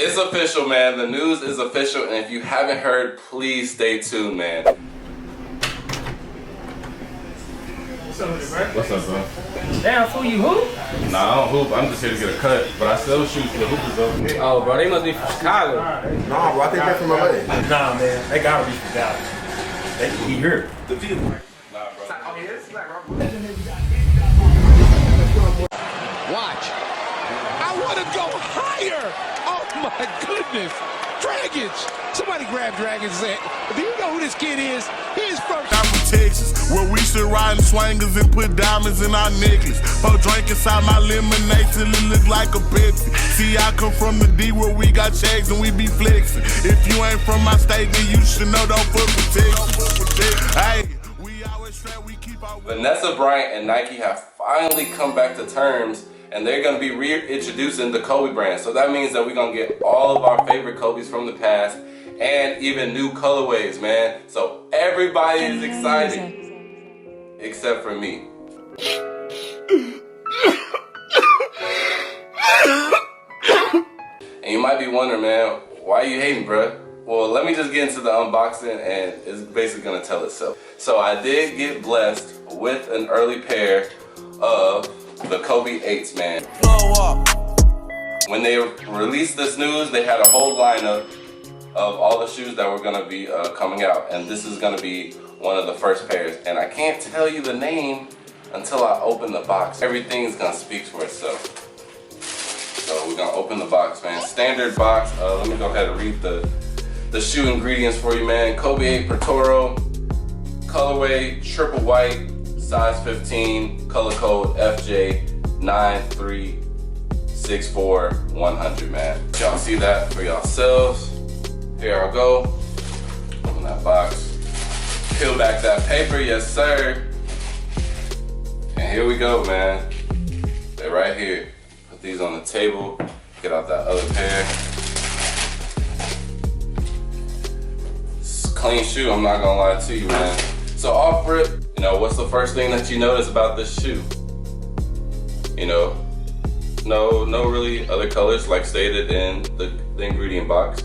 It's official, man. The news is official, and if you haven't heard, please stay tuned, man. What's up with it, bro? What's up, bro? Damn, fool, you hoop? Nah, I don't hoop. I'm just here to get a cut, but I still shoot for the hoopers, though. Oh, bro, they must be from Chicago. Nah, bro, I think they're from LA. Nah, man, they gotta be from Dallas. They can be here. The view. Nah, bro. Watch. I want to go higher. Oh, my goodness. Dragons. Somebody grab Dragons and say, do you know who this kid is? He's from Texas, where we should ride in swangers and put diamonds in our necklace. Pour drink inside my lemonade till it look like a Pepsi. See, I come from the D where we got checks and we be flexing. If you ain't from my state, then you should know don't fuck with Texas. Hey, we always strap, we keep our... Vanessa Bryant and Nike have finally come back to terms, and they're going to be reintroducing the Kobe brand. So that means that we're going to get all of our favorite Kobe's from the past and even new colorways, man. So everybody is excited, except for me. And you might be wondering, man, why are you hating, bruh? Well, let me just get into the unboxing, and it's basically going to tell itself. So I did get blessed with an early pair of the Kobe 8s, man. When they released this news, they had a whole lineup of all the shoes that were gonna be coming out, and this is gonna be one of the first pairs. And I can't tell you the name until I open the box. Everything's gonna speak for itself. So we're gonna open the box, man. Standard box. Let me go ahead and read the shoe ingredients for you, man. Kobe 8 Protoro, colorway triple white, size 15, color code FJ9364100, man. Y'all see that for yourselves. Here I go. Open that box. Peel back that paper, yes sir. And here we go, man. They're right here. Put these on the table. Get out that other pair. It's a clean shoe, I'm not gonna lie to you, man. So off rip, you know, what's the first thing that you notice about this shoe? You know, no really other colors like stated in the ingredient box.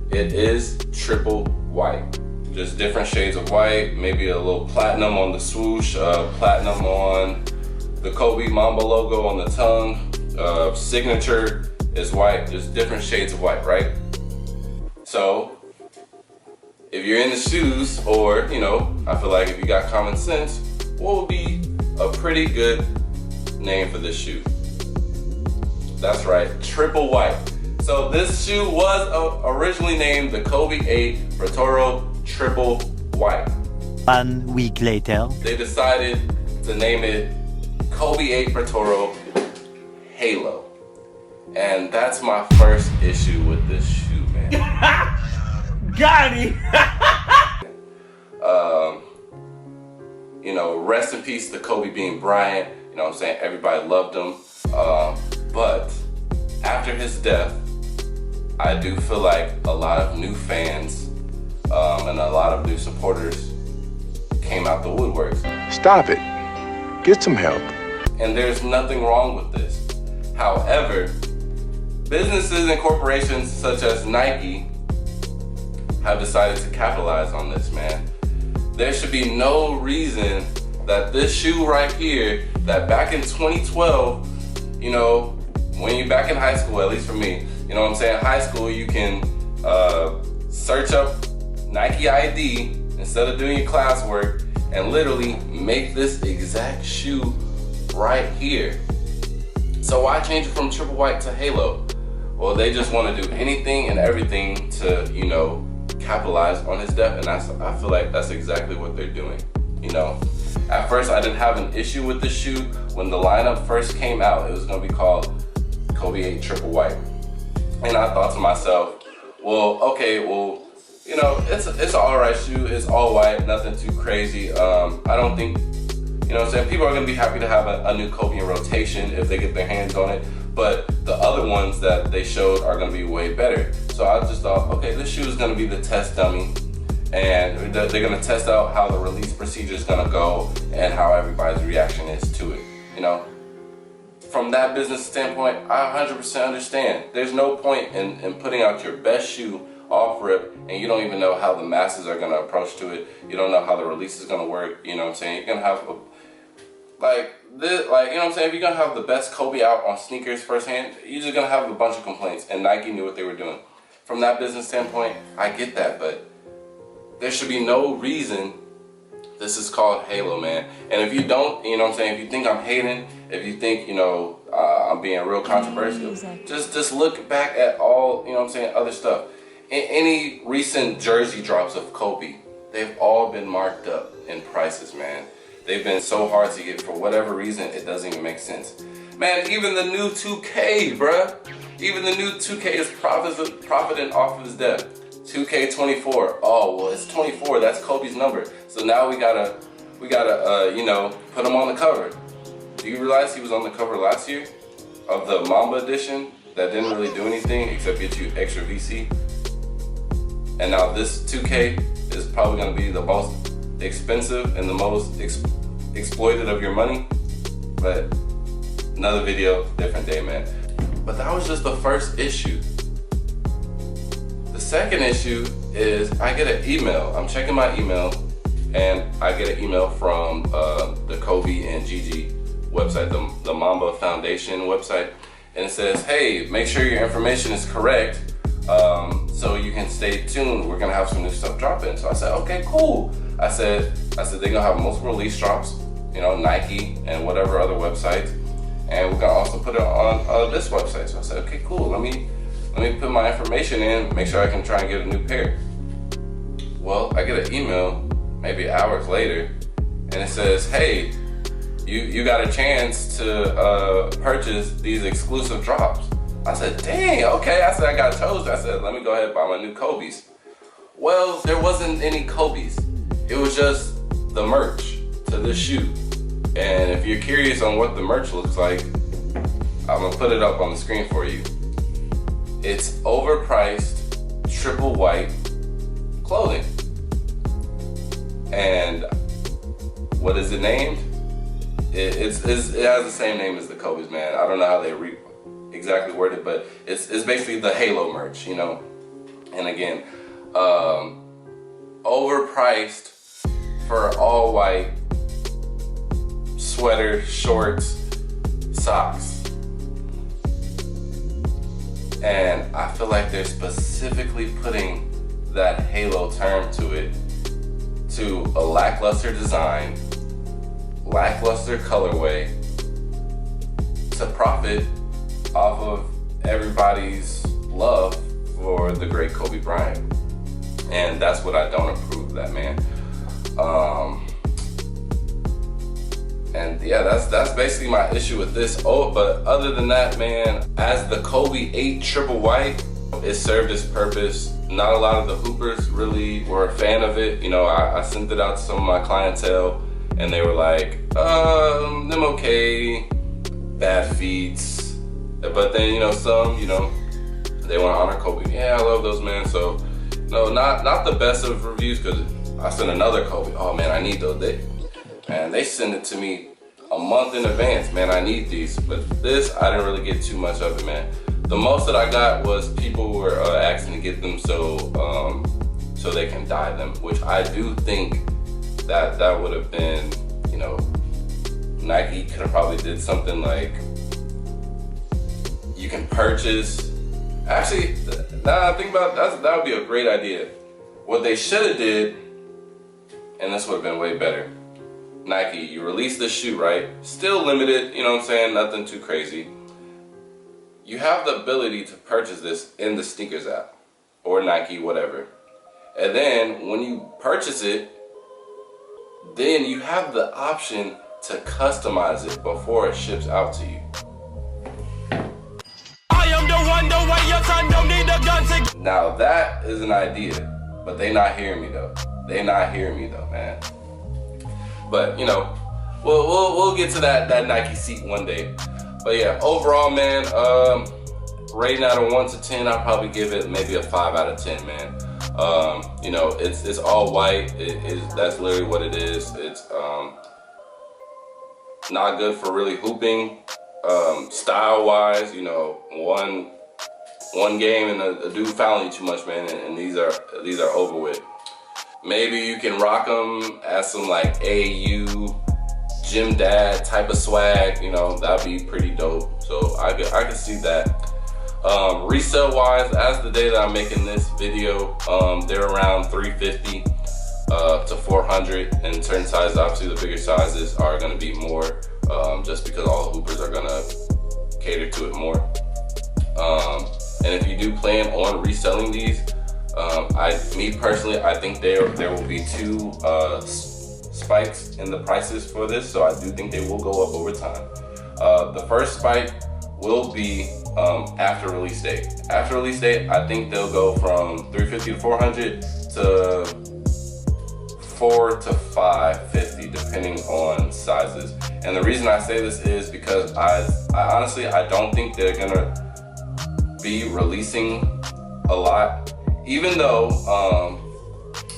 It is triple white. Just different shades of white, maybe a little platinum on the swoosh, platinum on the Kobe Mamba logo on the tongue. Signature is white, just different shades of white, right? So, if you're in the shoes, or, you know, I feel like if you got common sense, what would be a pretty good name for this shoe? That's right, triple white. So this shoe was originally named the Kobe 8 Protoro Triple White. 1 week later. They decided to name it Kobe 8 Protoro Halo. And that's my first issue with this shoe, man. Got him! You know, rest in peace to Kobe Bean Bryant. You know what I'm saying? Everybody loved him. But after his death, I do feel like a lot of new fans and a lot of new supporters came out the woodworks. Stop it. Get some help. And there's nothing wrong with this. However, businesses and corporations such as Nike have decided to capitalize on this, man. There should be no reason that this shoe right here, that back in 2012, you know, when you're back in high school, at least for me, you know what I'm saying, high school, you can search up Nike ID instead of doing your classwork and literally make this exact shoe right here. So why change it from triple white to halo? Well, they just want to do anything and everything to, you know, capitalize on his death, and I feel like that's exactly what they're doing. You know, at first I didn't have an issue with the shoe. When the lineup first came out, it was going to be called Kobe 8 Triple White. And I thought to myself, well, okay, well, you know, it's an alright shoe. It's all white, nothing too crazy. I don't think, you know what I'm saying, people are going to be happy to have a new Kobe in rotation if they get their hands on it. But the other ones that they showed are going to be way better. So I just thought, okay, this shoe is going to be the test dummy. And they're going to test out how the release procedure is going to go and how everybody's reaction is to it, you know. from that business standpoint, I 100% understand. There's no point in putting out your best shoe off rip and you don't even know how the masses are gonna approach to it. You don't know how the release is gonna work. You know what I'm saying? You're gonna have you know what I'm saying? If you're gonna have the best Kobe out on sneakers firsthand, you're just gonna have a bunch of complaints. And Nike knew what they were doing. From that business standpoint, I get that, but there should be no reason. This is called Halo, man. And if you don't, you know what I'm saying, if you think I'm hating, if you think, you know, I'm being real controversial, just look back at all, you know what I'm saying, other stuff. In any recent jersey drops of Kobe, they've all been marked up in prices, man. They've been so hard to get for whatever reason, it doesn't even make sense. Man, even the new 2K, bruh. Even the new 2K is profiting off of his debt. 2K24. Oh, well, it's 24. That's Kobe's number. So now we gotta, you know, put him on the cover. Do you realize he was on the cover last year of the Mamba edition that didn't really do anything except get you extra VC? And now this 2K is probably gonna be the most expensive and the most exploited of your money. But another video, different day, man. But that was just the first issue. The second issue is I get an email. I'm checking my email and I get an email from the Kobe and Gigi website, the Mamba Foundation website. And it says, hey, make sure your information is correct so you can stay tuned. We're gonna have some new stuff dropping. So I said, okay, cool. I said they're gonna have multiple release drops, you know, Nike and whatever other websites. And we're gonna also put it on this website. So I said, okay, cool. Let me put my information in, make sure I can try and get a new pair. Well, I get an email maybe hours later, and it says, hey, you got a chance to purchase these exclusive drops. I said, dang, okay. I said, I got chosen. I said, let me go ahead and buy my new Kobe's. Well, there wasn't any Kobe's. It was just the merch to this shoe. And if you're curious on what the merch looks like, I'm gonna put it up on the screen for you. It's overpriced, triple white clothing. And what is it named? It has the same name as the Kobe's, man. I don't know how they exactly worded, but it's basically the Halo merch, you know. And again, overpriced for all white sweater, shorts, socks. And I feel like they're specifically putting that Halo term to it, to a lackluster design, lackluster colorway, to profit off of everybody's love for the great Kobe Bryant. And that's what I don't approve of that, man. And yeah, that's basically my issue with this. Oh, but other than that, man, as the Kobe 8 triple white, it served its purpose. Not a lot of the hoopers really were a fan of it. You know, I sent it out to some of my clientele and they were like, them okay, bad feats. But then, you know, some, you know, they want to honor Kobe. Yeah, I love those, man. So, no, not the best of reviews, because I sent another Kobe. Oh man, I need those. They send it to me a month in advance. Man, I need these. But this, I didn't really get too much of it, man. The most that I got was people were asking to get them so they can dye them, which I do think that would have been, you know, Nike could have probably did something like you can purchase. Actually, now I think about it, that would be a great idea. What they should have did, and this would have been way better. Nike, you release this shoe, right? Still limited, you know what I'm saying? Nothing too crazy. You have the ability to purchase this in the sneakers app or Nike, whatever. And then when you purchase it, then you have the option to customize it before it ships out to you. I am the one, the way your son don't need a gun to... Now that is an idea, but they not hearing me though. They not hearing me though, man. But you know, we'll get to that Nike seat one day. But yeah, overall, man, rating out of 1 to 10, I'll probably give it maybe a 5 out of 10, man. You know, it's all white. That's literally what it is. It's not good for really hooping. Style wise, you know, one game and a dude fouling you too much, man, and these are over with. Maybe you can rock them as some like AAU gym dad type of swag, you know, that'd be pretty dope. So I could see that. Resale wise, as the day that I'm making this video, they're around 350 to 400, and certain sizes, obviously the bigger sizes are going to be more, just because all the hoopers are going to cater to it more. And if you do plan on reselling these, me personally, I think there will be 2 spikes in the prices for this, so I do think they will go up over time. The first spike will be after release date. After release date, I think they'll go from 350 to 400 to 4 to 550, depending on sizes. And the reason I say this is because I honestly don't think they're gonna be releasing a lot, even though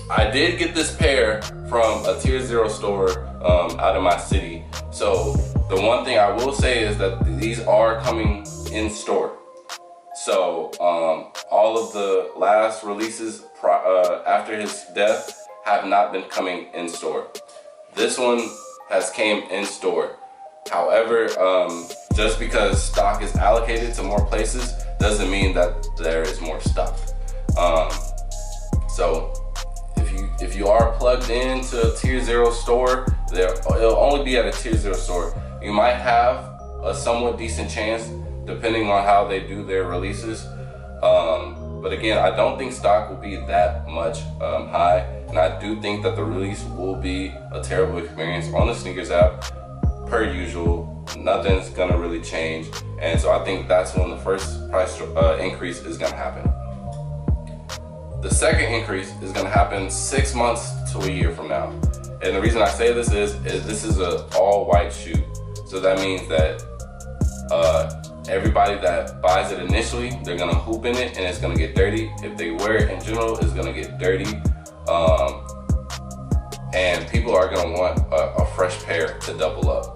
I did get this pair from a tier 0 store out of my city. So the one thing I will say is that these are coming in store. So all of the last releases after his death have not been coming in store. This one has came in store. However, just because stock is allocated to more places doesn't mean that there is more stock. So if you are plugged into a tier 0 store, it'll only be at a tier 0 store. You might have a somewhat decent chance depending on how they do their releases. But again, I don't think stock will be that much high, and I do think that the release will be a terrible experience on the sneakers app. Per usual, nothing's gonna really change, and so I think that's when the first price increase is gonna happen. The second increase is gonna happen 6 months to a year from now. And the reason I say this is this is an all-white shoe. So that means that everybody that buys it initially, they're gonna hoop in it and it's gonna get dirty. If they wear it in general, it's gonna get dirty. And people are gonna want a fresh pair to double up.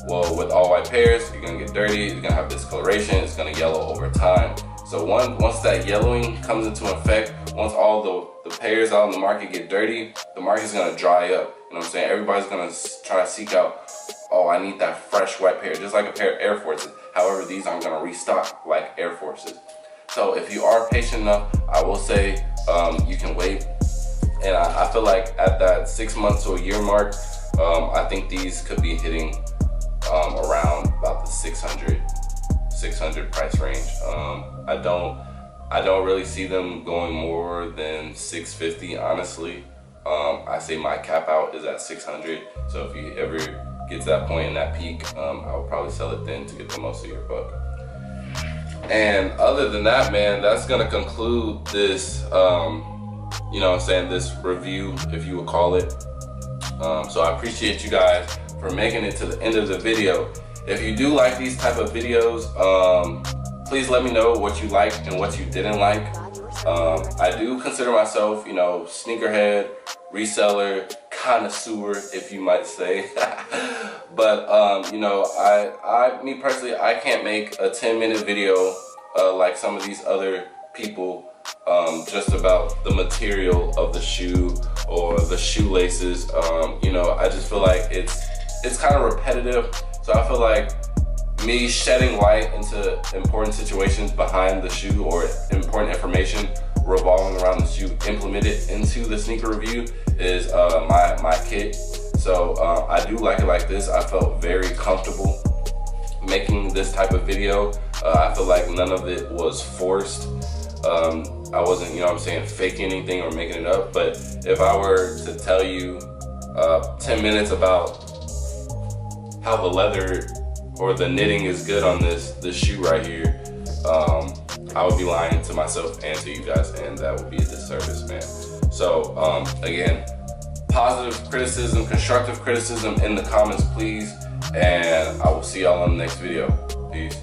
Well, with all-white pairs, you're gonna get dirty, you're gonna have discoloration, it's gonna yellow over time. So once that yellowing comes into effect, once all the pairs out in the market get dirty, the market's gonna dry up. You know what I'm saying? Everybody's gonna try to seek out, oh, I need that fresh white pair, just like a pair of Air Forces. However, these aren't gonna restock like Air Forces. So if you are patient enough, I will say you can wait. And I feel like at that 6 months to a year mark, I think these could be hitting around about the 600 price range. I don't really see them going more than 650, honestly. I say my cap out is at 600. So if you ever get to that point in that peak, I would probably sell it then to get the most of your buck. And other than that, man, that's gonna conclude this, you know what I'm saying, this review, if you would call it. So I appreciate you guys for making it to the end of the video. If you do like these type of videos, please let me know what you liked and what you didn't like. I do consider myself, you know, sneakerhead, reseller, connoisseur, if you might say. But you know, me personally, I can't make a 10-minute video like some of these other people, just about the material of the shoe or the shoelaces. You know, I just feel like it's kind of repetitive. So I feel like me shedding light into important situations behind the shoe or important information revolving around the shoe implemented into the sneaker review is my kit. So I do like it like this. I felt very comfortable making this type of video. I feel like none of it was forced. I wasn't, you know what I'm saying, faking anything or making it up. But if I were to tell you 10 minutes about how the leather or the knitting is good on this shoe right here, I would be lying to myself and to you guys, and that would be a disservice, man. So again, positive criticism, constructive criticism in the comments, please, and I will see y'all on the next video. Peace.